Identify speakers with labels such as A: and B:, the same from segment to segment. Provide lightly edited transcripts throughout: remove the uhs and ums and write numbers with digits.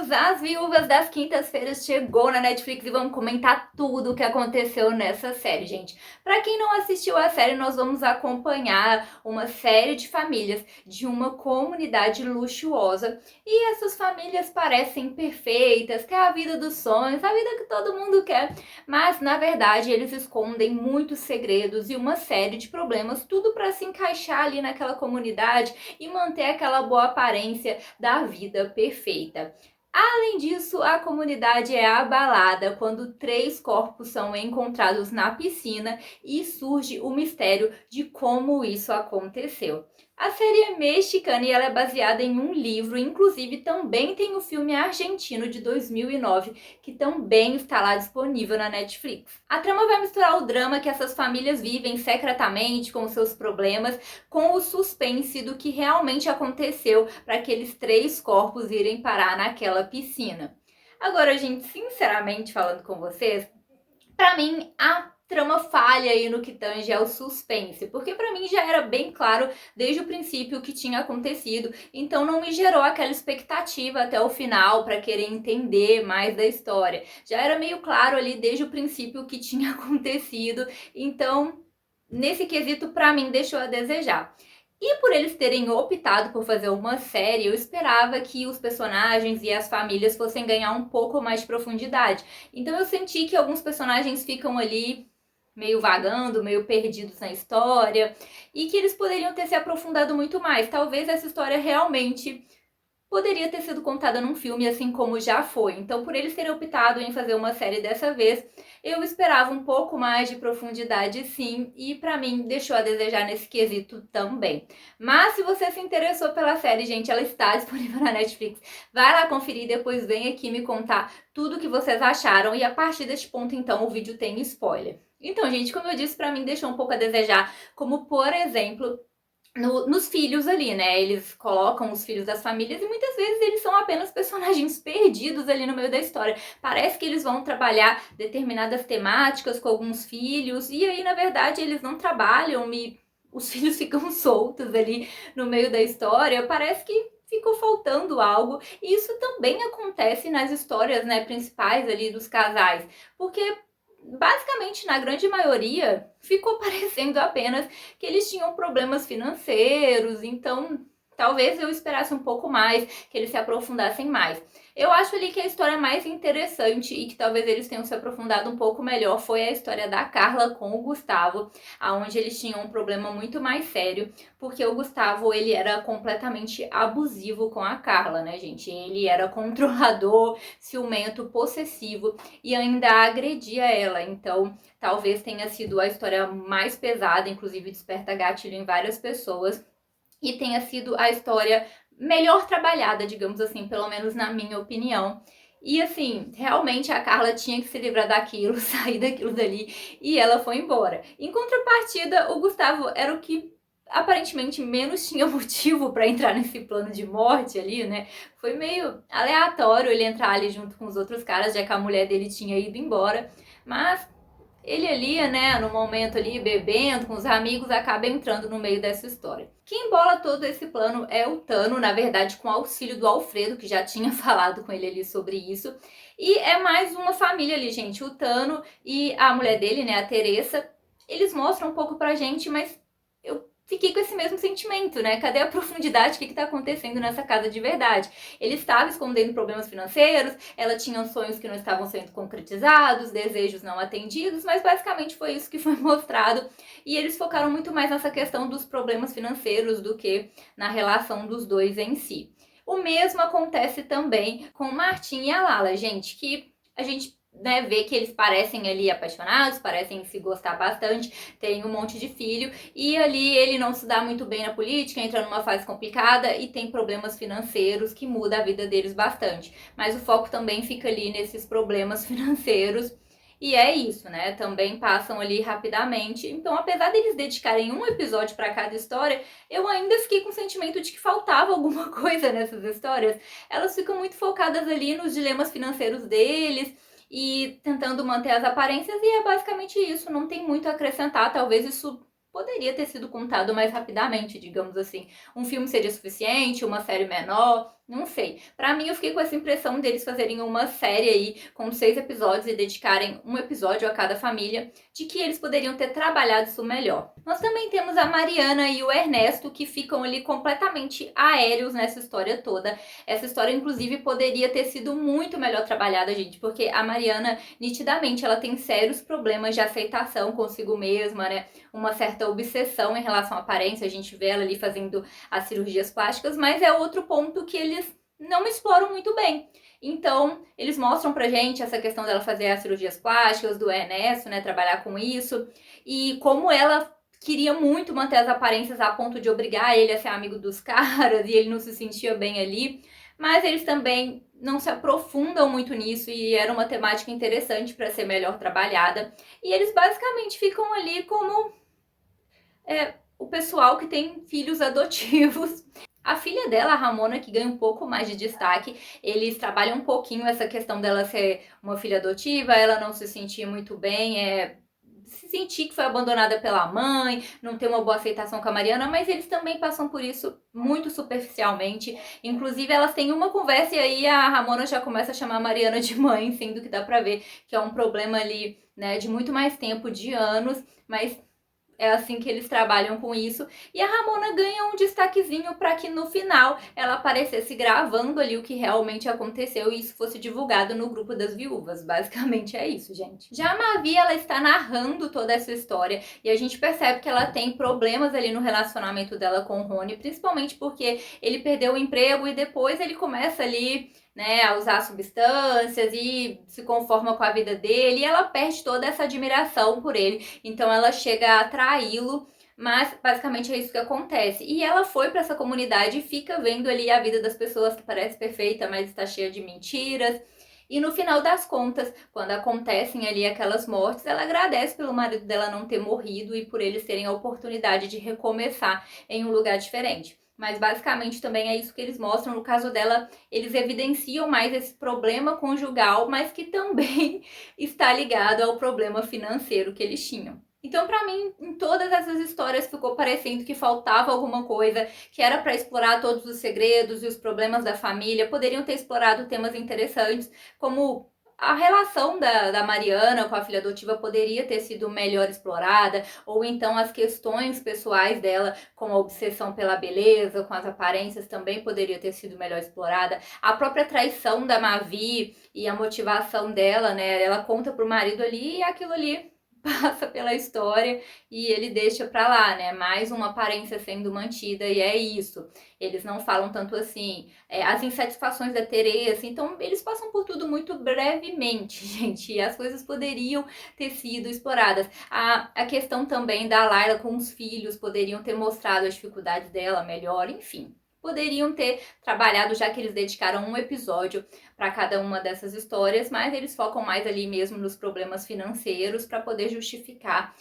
A: amiguinhos! As Viúvas das Quintas-Feiras chegou na Netflix e vamos comentar tudo o que aconteceu nessa série, gente. Pra quem não assistiu a série, nós vamos acompanhar uma série de famílias de uma comunidade luxuosa. E essas famílias parecem perfeitas, que é a vida dos sonhos, a vida que todo mundo quer. Mas, na verdade, eles escondem muitos segredos e uma série de problemas, tudo para se encaixar ali naquela comunidade e manter aquela boa aparência da vida perfeita. Além disso, a comunidade é abalada quando 3 corpos são encontrados na piscina e surge o mistério de como isso aconteceu. A série é mexicana e ela é baseada em um livro, inclusive também tem o filme argentino de 2009, que também está lá disponível na Netflix. A trama vai misturar o drama que essas famílias vivem secretamente com seus problemas, com o suspense do que realmente aconteceu para aqueles 3 corpos irem parar naquela piscina. Agora, gente, sinceramente falando com vocês, pra mim a trama falha aí no que tange ao suspense, porque pra mim já era bem claro desde o princípio o que tinha acontecido, então não me gerou aquela expectativa até o final para querer entender mais da história. Já era meio claro ali desde o princípio o que tinha acontecido, então nesse quesito pra mim deixou a desejar. E por eles terem optado por fazer uma série, eu esperava que os personagens e as famílias fossem ganhar um pouco mais de profundidade. Então eu senti que alguns personagens ficam ali meio vagando, meio perdidos na história, e que eles poderiam ter se aprofundado muito mais. Talvez essa história realmente poderia ter sido contada num filme, assim como já foi. Então, por eles terem optado em fazer uma série dessa vez, eu esperava um pouco mais de profundidade, sim, e pra mim deixou a desejar nesse quesito também. Mas se você se interessou pela série, gente, ela está disponível na Netflix. Vai lá conferir, depois vem aqui me contar tudo o que vocês acharam, e a partir deste ponto, então, o vídeo tem spoiler. Então, gente, como eu disse, pra mim deixou um pouco a desejar, como por exemplo nos filhos ali, né? Eles colocam os filhos das famílias e muitas vezes eles são apenas personagens perdidos ali no meio da história. Parece que eles vão trabalhar determinadas temáticas com alguns filhos e aí, na verdade, eles não trabalham e os filhos ficam soltos ali no meio da história. Parece que ficou faltando algo. E isso também acontece nas histórias, né, principais ali dos casais, porque basicamente, na grande maioria, ficou parecendo apenas que eles tinham problemas financeiros, então talvez eu esperasse um pouco mais, que eles se aprofundassem mais. Eu acho ali que a história mais interessante e que talvez eles tenham se aprofundado um pouco melhor foi a história da Carla com o Gustavo, aonde eles tinham um problema muito mais sério, porque o Gustavo, ele era completamente abusivo com a Carla, né, gente? Ele era controlador, ciumento, possessivo e ainda agredia ela. Então, talvez tenha sido a história mais pesada, inclusive desperta gatilho em várias pessoas, e tenha sido a história melhor trabalhada, digamos assim, pelo menos na minha opinião. E assim, realmente a Carla tinha que se livrar daquilo, sair daquilo dali, e ela foi embora. Em contrapartida, o Gustavo era o que aparentemente menos tinha motivo para entrar nesse plano de morte ali, né? Foi meio aleatório ele entrar ali junto com os outros caras, já que a mulher dele tinha ido embora. Mas ele ali, né, no momento ali, bebendo com os amigos, acaba entrando no meio dessa história. Quem bola todo esse plano é o Tano, na verdade, com o auxílio do Alfredo, que já tinha falado com ele ali sobre isso. E é mais uma família ali, gente. O Tano e a mulher dele, né, a Teresa, eles mostram um pouco pra gente, mas eu fiquei com esse mesmo sentimento, né? Cadê a profundidade? O que tá acontecendo nessa casa de verdade? Ele estava escondendo problemas financeiros, ela tinha sonhos que não estavam sendo concretizados, desejos não atendidos, mas basicamente foi isso que foi mostrado. E eles focaram muito mais nessa questão dos problemas financeiros do que na relação dos dois em si. O mesmo acontece também com o Martin e a Lala, gente, que a gente, né, vê que eles parecem ali apaixonados, parecem se gostar bastante, tem um monte de filho, e ali ele não se dá muito bem na política, entra numa fase complicada e tem problemas financeiros que muda a vida deles bastante. Mas o foco também fica ali nesses problemas financeiros. E é isso, né? Também passam ali rapidamente. Então, apesar deles dedicarem um episódio para cada história, eu ainda fiquei com o sentimento de que faltava alguma coisa nessas histórias. Elas ficam muito focadas ali nos dilemas financeiros deles e tentando manter as aparências, e é basicamente isso, não tem muito a acrescentar. Talvez isso poderia ter sido contado mais rapidamente, digamos assim. Um filme seria suficiente, uma série menor, Não sei. Pra mim, eu fiquei com essa impressão deles fazerem uma série aí com 6 episódios e dedicarem um episódio a cada família, de que eles poderiam ter trabalhado isso melhor. Nós também temos a Mariana e o Ernesto, que ficam ali completamente aéreos nessa história toda. Essa história, inclusive, poderia ter sido muito melhor trabalhada, gente, porque a Mariana, nitidamente, ela tem sérios problemas de aceitação consigo mesma, né? Uma certa obsessão em relação à aparência. A gente vê ela ali fazendo as cirurgias plásticas, mas é outro ponto que eles não exploram muito bem. Então, eles mostram pra gente essa questão dela fazer as cirurgias plásticas, do Ernesto, né, trabalhar com isso, e como ela queria muito manter as aparências a ponto de obrigar ele a ser amigo dos caras, e ele não se sentia bem ali, mas eles também não se aprofundam muito nisso, e era uma temática interessante para ser melhor trabalhada, e eles basicamente ficam ali como o pessoal que tem filhos adotivos. A filha dela, a Ramona, que ganha um pouco mais de destaque, eles trabalham um pouquinho essa questão dela ser uma filha adotiva, ela não se sentir muito bem, se sentir que foi abandonada pela mãe, não ter uma boa aceitação com a Mariana, mas eles também passam por isso muito superficialmente. Inclusive, elas têm uma conversa e aí a Ramona já começa a chamar a Mariana de mãe, sendo que dá pra ver que é um problema ali, né, de muito mais tempo, de anos, mas é assim que eles trabalham com isso. E a Ramona ganha um destaquezinho para que no final ela aparecesse gravando ali o que realmente aconteceu e isso fosse divulgado no grupo das viúvas. Basicamente é isso, gente. Já a Mavi, ela está narrando toda essa história e a gente percebe que ela tem problemas ali no relacionamento dela com o Rony, principalmente porque ele perdeu o emprego e depois ele começa ali, né, a usar substâncias e se conforma com a vida dele, e ela perde toda essa admiração por ele, então ela chega a atraí-lo, mas basicamente é isso que acontece. E ela foi para essa comunidade e fica vendo ali a vida das pessoas que parece perfeita, mas está cheia de mentiras. E no final das contas, quando acontecem ali aquelas mortes, ela agradece pelo marido dela não ter morrido e por eles terem a oportunidade de recomeçar em um lugar diferente. Mas basicamente também é isso que eles mostram. No caso dela, eles evidenciam mais esse problema conjugal, mas que também está ligado ao problema financeiro que eles tinham. Então, para mim, em todas essas histórias ficou parecendo que faltava alguma coisa, que era para explorar todos os segredos e os problemas da família. Poderiam ter explorado temas interessantes, como a relação da Mariana com a filha adotiva poderia ter sido melhor explorada, ou então as questões pessoais dela com a obsessão pela beleza, com as aparências, também poderia ter sido melhor explorada. A própria traição da Mavi e a motivação dela, né? Ela conta pro marido ali e aquilo ali passa pela história e ele deixa pra lá, né? Mais uma aparência sendo mantida e é isso. Eles não falam tanto assim. As insatisfações da Teresa, então eles passam por tudo muito brevemente, gente. E as coisas poderiam ter sido exploradas. A questão também da Layla com os filhos, poderiam ter mostrado as dificuldades dela melhor, enfim. Poderiam ter trabalhado, já que eles dedicaram um episódio para cada uma dessas histórias, mas eles focam mais ali mesmo nos problemas financeiros para poder justificar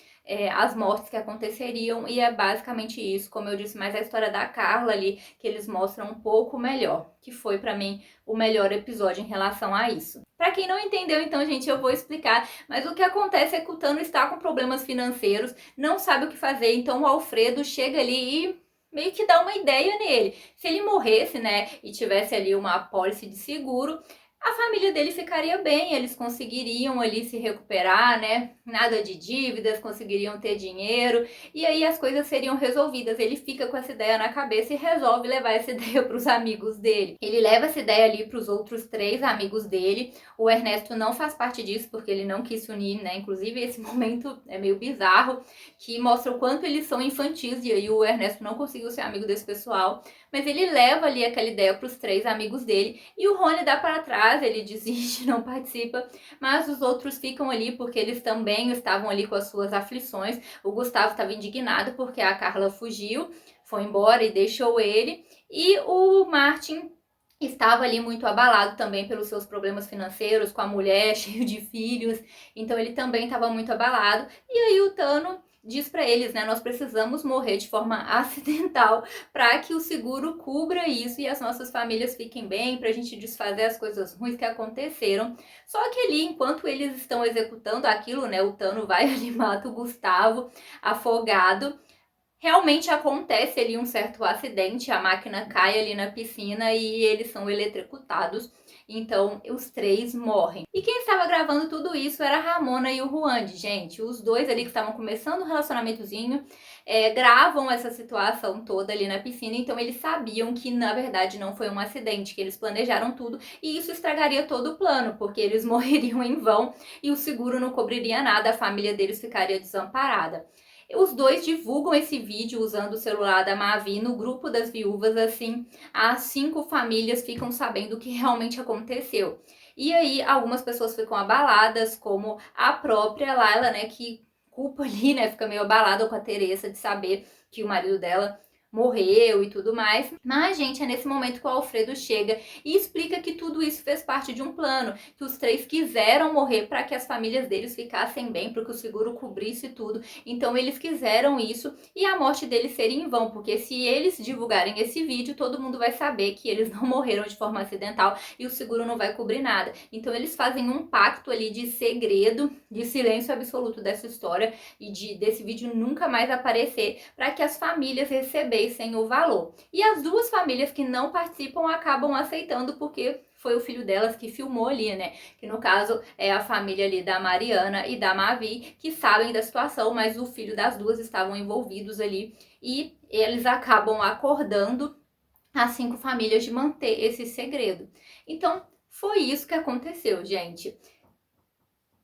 A: as mortes que aconteceriam, e é basicamente isso, como eu disse, mais a história da Carla ali, que eles mostram um pouco melhor, que foi para mim o melhor episódio em relação a isso. Para quem não entendeu, então, gente, eu vou explicar, mas o que acontece é que o Tano está com problemas financeiros, não sabe o que fazer, então o Alfredo chega ali e meio que dá uma ideia nele. Se ele morresse, né, e tivesse ali uma apólice de seguro, a família dele ficaria bem, eles conseguiriam ali se recuperar, né? Nada de dívidas, conseguiriam ter dinheiro e aí as coisas seriam resolvidas. Ele fica com essa ideia na cabeça e resolve levar essa ideia para os amigos dele. Ele leva essa ideia ali para os outros 3 amigos dele. O Ernesto não faz parte disso porque ele não quis se unir, né? Inclusive esse momento é meio bizarro, que mostra o quanto eles são infantis, e aí o Ernesto não conseguiu ser amigo desse pessoal, mas ele leva ali aquela ideia para os 3 amigos dele, e o Rony dá para trás, ele desiste, não participa, mas os outros ficam ali porque eles também estavam ali com as suas aflições. O Gustavo estava indignado porque a Carla fugiu, foi embora e deixou ele, e o Martin estava ali muito abalado também pelos seus problemas financeiros, com a mulher, cheio de filhos, então ele também estava muito abalado. E aí o Tano diz para eles, né, nós precisamos morrer de forma acidental para que o seguro cubra isso e as nossas famílias fiquem bem, para a gente desfazer as coisas ruins que aconteceram. Só que ali, enquanto eles estão executando aquilo, né, o Tano vai ali, mata o Gustavo afogado. realmente acontece ali um certo acidente, a máquina cai ali na piscina e eles são eletrocutados. Então, os três morrem. E quem estava gravando tudo isso era a Ramona e o Juandi, gente. Os dois ali que estavam começando um relacionamentozinho, gravam essa situação toda ali na piscina. Então, eles sabiam que, na verdade, não foi um acidente, que eles planejaram tudo. E isso estragaria todo o plano, porque eles morreriam em vão e o seguro não cobriria nada, a família deles ficaria desamparada. Os dois divulgam esse vídeo usando o celular da Mavi no grupo das viúvas, assim, as 5 famílias ficam sabendo o que realmente aconteceu. E aí, algumas pessoas ficam abaladas, como a própria Laila, né, que culpa ali, né, fica meio abalada com a Teresa de saber que o marido dela morreu e tudo mais. Mas, gente, é nesse momento que o Alfredo chega e explica que tudo isso fez parte de um plano, que os três quiseram morrer para que as famílias deles ficassem bem, para que o seguro cobrisse tudo. Então, eles quiseram isso e a morte deles seria em vão, porque se eles divulgarem esse vídeo, todo mundo vai saber que eles não morreram de forma acidental e o seguro não vai cobrir nada. Então, eles fazem um pacto ali de segredo, de silêncio absoluto dessa história e desse vídeo nunca mais aparecer, para que as famílias recebessem o valor. E as 2 famílias que não participam acabam aceitando, porque foi o filho delas que filmou ali, né? Que no caso é a família ali da Mariana e da Mavi, que sabem da situação, mas o filho das 2 estavam envolvidos ali e eles acabam acordando as 5 famílias de manter esse segredo. Então, foi isso que aconteceu, gente.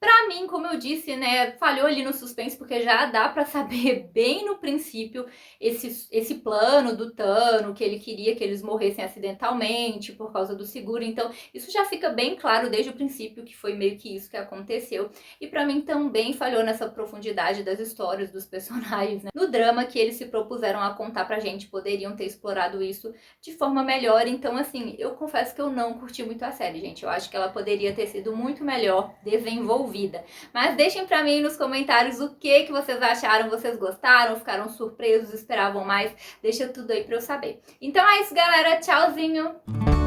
A: Pra mim, como eu disse, né, falhou ali no suspense, porque já dá pra saber bem no princípio esse plano do Tano, que ele queria que eles morressem acidentalmente por causa do seguro. Então, isso já fica bem claro desde o princípio que foi meio que isso que aconteceu. E pra mim também falhou nessa profundidade das histórias dos personagens, né? No drama que eles se propuseram a contar pra gente, poderiam ter explorado isso de forma melhor. Então, assim, eu confesso que eu não curti muito a série, gente. Eu acho que ela poderia ter sido muito melhor desenvolvida. Mas deixem pra mim nos comentários o que vocês acharam, vocês gostaram, ficaram surpresos, esperavam mais, deixa tudo aí pra eu saber. Então é isso, galera, tchauzinho!